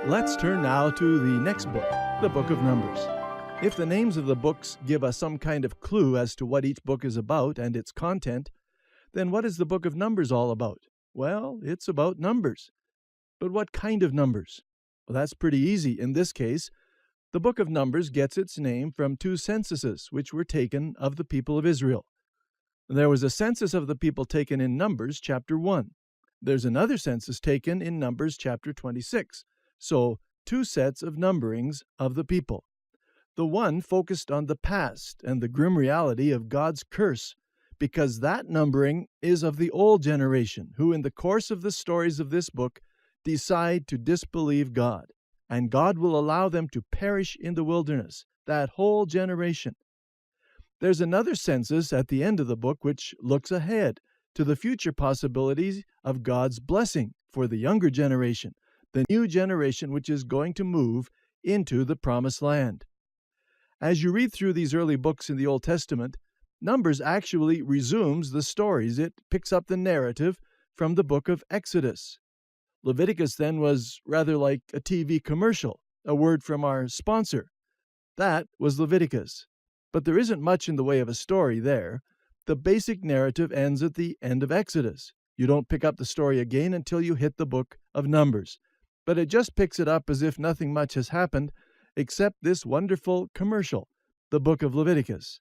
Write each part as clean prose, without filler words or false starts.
Let's turn now to the next book, the Book of Numbers. If the names of the books give us some kind of clue as to what each book is about and its content, then what is the Book of Numbers all about? Well, it's about numbers. But what kind of numbers? Well, that's pretty easy. In this case, the Book of Numbers gets its name from two censuses which were taken of the people of Israel. There was a census of the people taken in Numbers chapter 1. There's another census taken in Numbers chapter 26. So, two sets of numberings of the people. The one focused on the past and the grim reality of God's curse, because that numbering is of the old generation, who in the course of the stories of this book decide to disbelieve God, and God will allow them to perish in the wilderness, that whole generation. There's another census at the end of the book which looks ahead to the future possibilities of God's blessing for the younger generation, the new generation which is going to move into the promised land. As you read through these early books in the Old Testament, Numbers actually resumes the stories. It picks up the narrative from the book of Exodus. Leviticus then was rather like a TV commercial, a word from our sponsor. That was Leviticus. But there isn't much in the way of a story there. The basic narrative ends at the end of Exodus. You don't pick up the story again until you hit the book of Numbers. But it just picks it up as if nothing much has happened except this wonderful commercial, the book of Leviticus.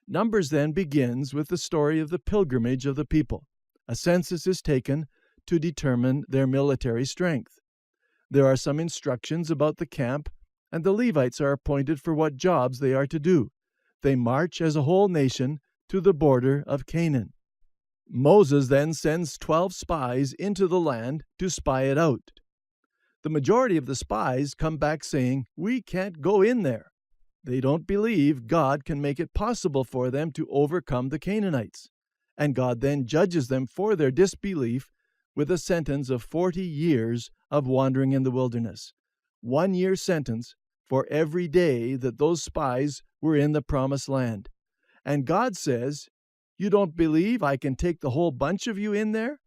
Numbers then begins with the story of the pilgrimage of the people. A census is taken to determine their military strength. There are some instructions about the camp, and the Levites are appointed for what jobs they are to do. They march as a whole nation to the border of Canaan. Moses then sends 12 spies into the land to spy it out. The majority of the spies come back saying, "We can't go in there." They don't believe God can make it possible for them to overcome the Canaanites. And God then judges them for their disbelief with a sentence of 40 years of wandering in the wilderness. 1 year sentence for every day that those spies were in the promised land. And God says, "You don't believe I can take the whole bunch of you in there?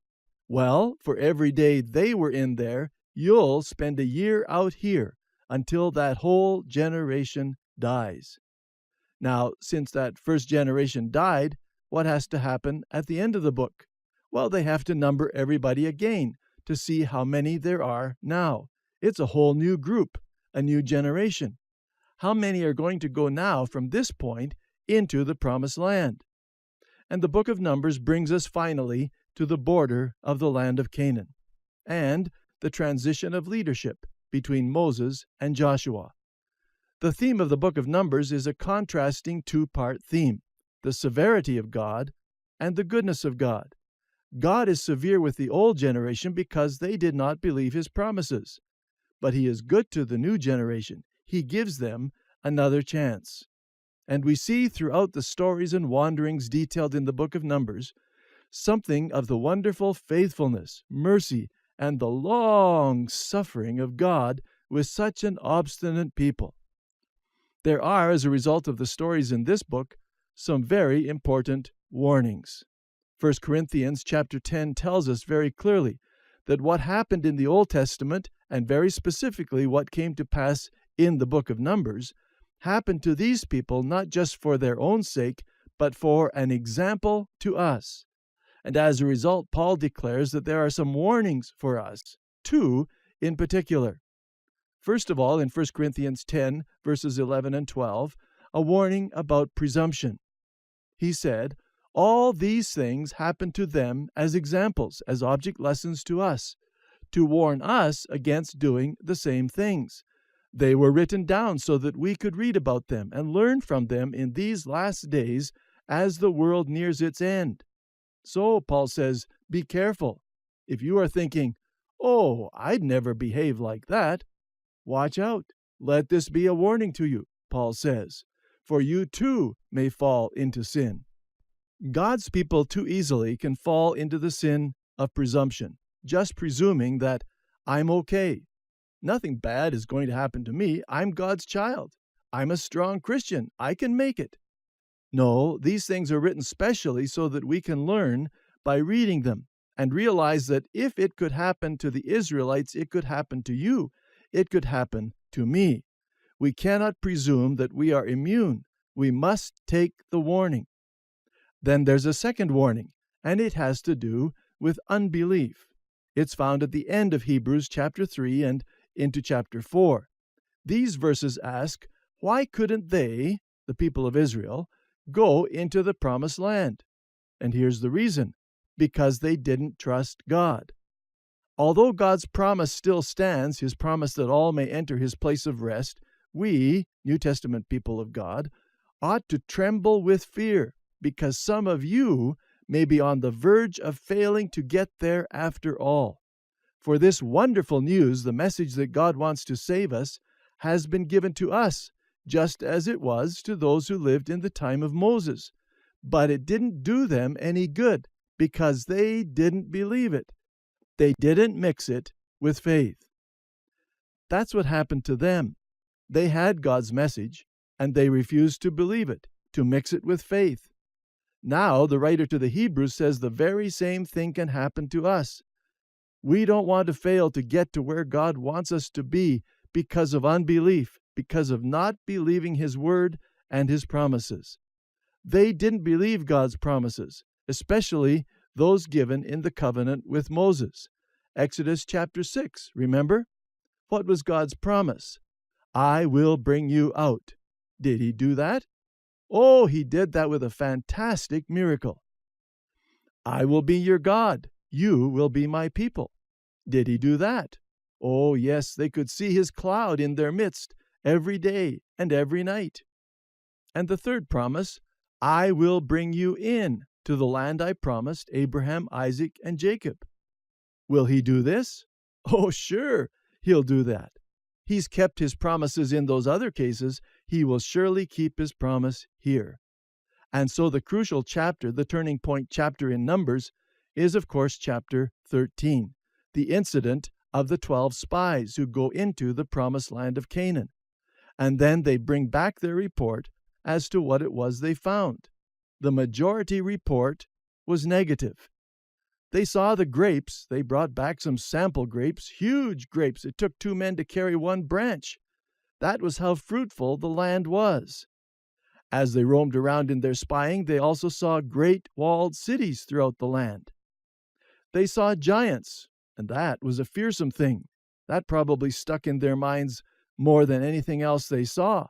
Well, for every day they were in there, you'll spend a year out here until that whole generation dies." Now, since that first generation died, what has to happen at the end of the book? Well, they have to number everybody again to see how many there are now. It's a whole new group, a new generation. How many are going to go now from this point into the promised land? And the book of Numbers brings us finally to the border of the land of Canaan, and the transition of leadership between Moses and Joshua. The theme of the book of Numbers is a contrasting two-part theme, the severity of God and the goodness of God. God is severe with the old generation because they did not believe his promises. But he is good to the new generation. He gives them another chance. And we see throughout the stories and wanderings detailed in the book of Numbers something of the wonderful faithfulness, mercy, and the long suffering of God with such an obstinate people. There are, as a result of the stories in this book, some very important warnings. 1 Corinthians chapter 10 tells us very clearly that what happened in the Old Testament, and very specifically what came to pass in the book of Numbers, happened to these people not just for their own sake, but for an example to us. And as a result, Paul declares that there are some warnings for us, two in particular. First of all, in 1 Corinthians 10, verses 11 and 12, a warning about presumption. He said, "All these things happened to them as examples, as object lessons to us, to warn us against doing the same things. They were written down so that we could read about them and learn from them in these last days as the world nears its end." So, Paul says, be careful. If you are thinking, "Oh, I'd never behave like that," watch out. Let this be a warning to you, Paul says, for you too may fall into sin. God's people too easily can fall into the sin of presumption, just presuming that I'm okay. Nothing bad is going to happen to me. I'm God's child. I'm a strong Christian. I can make it. No, these things are written specially so that we can learn by reading them and realize that if it could happen to the Israelites, it could happen to you. it could happen to me. We cannot presume that we are immune. We must take the warning. Then there's a second warning, and it has to do with unbelief. It's found at the end of Hebrews chapter 3 and into chapter 4. These verses ask, why couldn't they, the people of Israel, go into the promised land? And here's the reason: because they didn't trust God. Although God's promise still stands, his promise that all may enter his place of rest, we, New Testament people of God, ought to tremble with fear, because some of you may be on the verge of failing to get there after all. For this wonderful news, the message that God wants to save us, has been given to us, just as it was to those who lived in the time of Moses. But it didn't do them any good, because they didn't believe it. They didn't mix it with faith. That's what happened to them. They had God's message, and they refused to believe it, to mix it with faith. Now, the writer to the Hebrews says the very same thing can happen to us. We don't want to fail to get to where God wants us to be because of unbelief, because of not believing his word and his promises. They didn't believe God's promises, especially those given in the covenant with Moses. Exodus chapter 6, remember? What was God's promise? I will bring you out. Did he do that? Oh, he did that with a fantastic miracle. I will be your God. You will be my people. Did he do that? Oh, yes, they could see his cloud in their midst every day and every night. And the third promise, I will bring you in to the land I promised Abraham, Isaac, and Jacob. Will he do this? Oh, sure, he'll do that. He's kept his promises in those other cases. He will surely keep his promise here. And so the crucial chapter, the turning point chapter in Numbers, is of course chapter 13, the incident of the 12 spies who go into the promised land of Canaan. And then they bring back their report as to what it was they found. The majority report was negative. They saw the grapes. They brought back some sample grapes, huge grapes. It took 2 men to carry 1 branch. That was how fruitful the land was. As they roamed around in their spying, they also saw great walled cities throughout the land. They saw giants, and that was a fearsome thing. That probably stuck in their minds more than anything else they saw.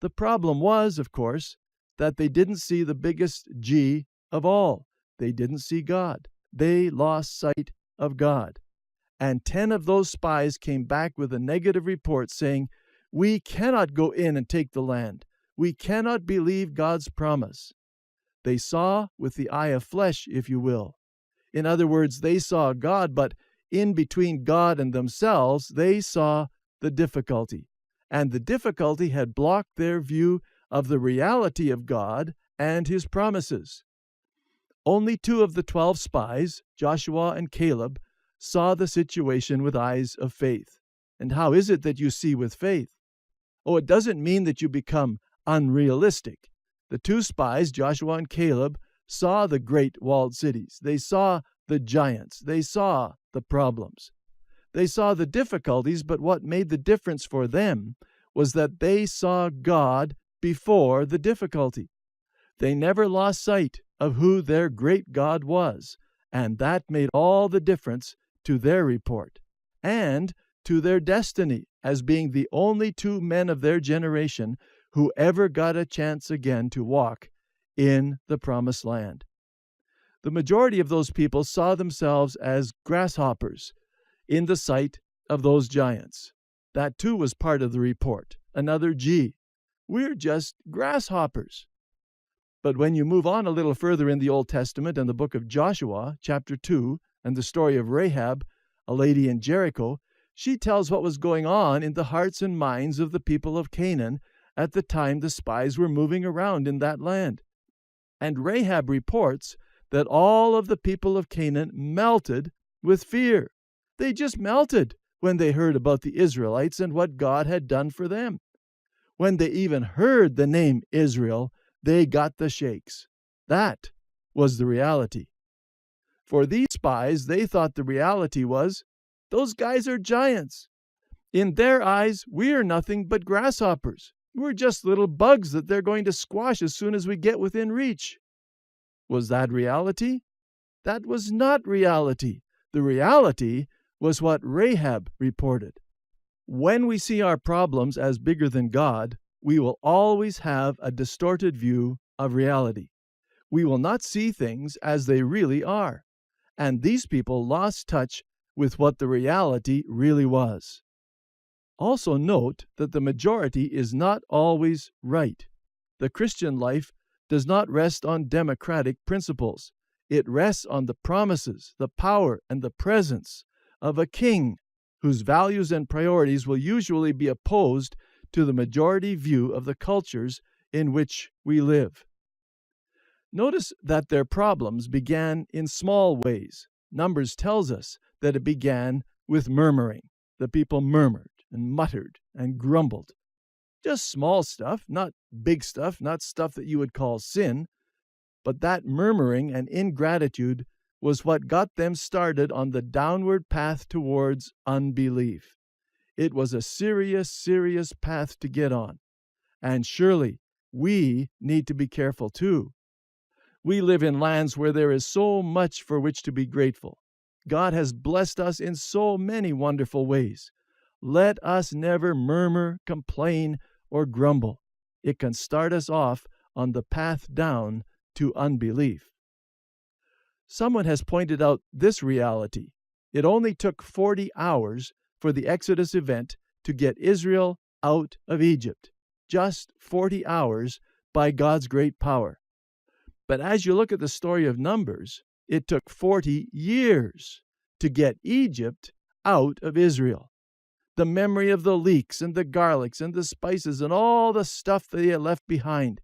The problem was, of course, that they didn't see the biggest G of all. They didn't see God. They lost sight of God. And 10 of those spies came back with a negative report saying, we cannot go in and take the land. We cannot believe God's promise. They saw with the eye of flesh, if you will. In other words, they saw God, but in between God and themselves, they saw the difficulty. And the difficulty had blocked their view of the reality of God and his promises. Only 2 of the 12 spies, Joshua and Caleb, saw the situation with eyes of faith. And how is it that you see with faith? Oh, it doesn't mean that you become unrealistic. The 2 spies, Joshua and Caleb, saw the great walled cities. They saw the giants. They saw the problems. They saw the difficulties, but what made the difference for them was that they saw God before the difficulty. They never lost sight of who their great God was, and that made all the difference to their report and to their destiny as being the only 2 men of their generation who ever got a chance again to walk in the promised land. The majority of those people saw themselves as grasshoppers in the sight of those giants. That too was part of the report, another G. We're just grasshoppers. But when you move on a little further in the Old Testament and the book of Joshua, chapter 2, and the story of Rahab, a lady in Jericho, she tells what was going on in the hearts and minds of the people of Canaan at the time the spies were moving around in that land. And Rahab reports that all of the people of Canaan melted with fear. They just melted when they heard about the Israelites and what God had done for them. When they even heard the name Israel, they got the shakes. That was the reality. For these spies, they thought the reality was, those guys are giants. In their eyes, we are nothing but grasshoppers. We're just little bugs that they're going to squash as soon as we get within reach. Was that reality? That was not reality. The reality was what Rahab reported. When we see our problems as bigger than God, we will always have a distorted view of reality. We will not see things as they really are. And these people lost touch with what the reality really was. Also note that the majority is not always right. The Christian life does not rest on democratic principles. It rests on the promises, the power, and the presence of a king whose values and priorities will usually be opposed to the majority view of the cultures in which we live. Notice that their problems began in small ways. Numbers tells us that it began with murmuring. The people murmured and muttered and grumbled. Just small stuff, not big stuff, not stuff that you would call sin. But that murmuring and ingratitude was what got them started on the downward path towards unbelief. It was a serious, serious path to get on. And surely we need to be careful too. We live in lands where there is so much for which to be grateful. God has blessed us in so many wonderful ways. Let us never murmur, complain, or grumble. It can start us off on the path down to unbelief. Someone has pointed out this reality. It only took 40 hours for the Exodus event to get Israel out of Egypt. Just 40 hours by God's great power. But as you look at the story of Numbers, it took 40 years to get Egypt out of Israel. The memory of the leeks and the garlics and the spices and all the stuff they had left behind.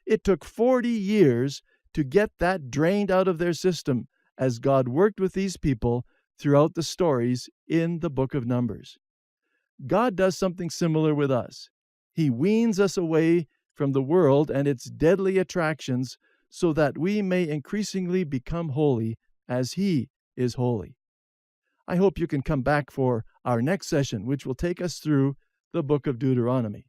It took 40 years to get that drained out of their system as God worked with these people throughout the stories in the book of Numbers. God does something similar with us. He weans us away from the world and its deadly attractions so that we may increasingly become holy as He is holy. I hope you can come back for our next session, which will take us through the book of Deuteronomy.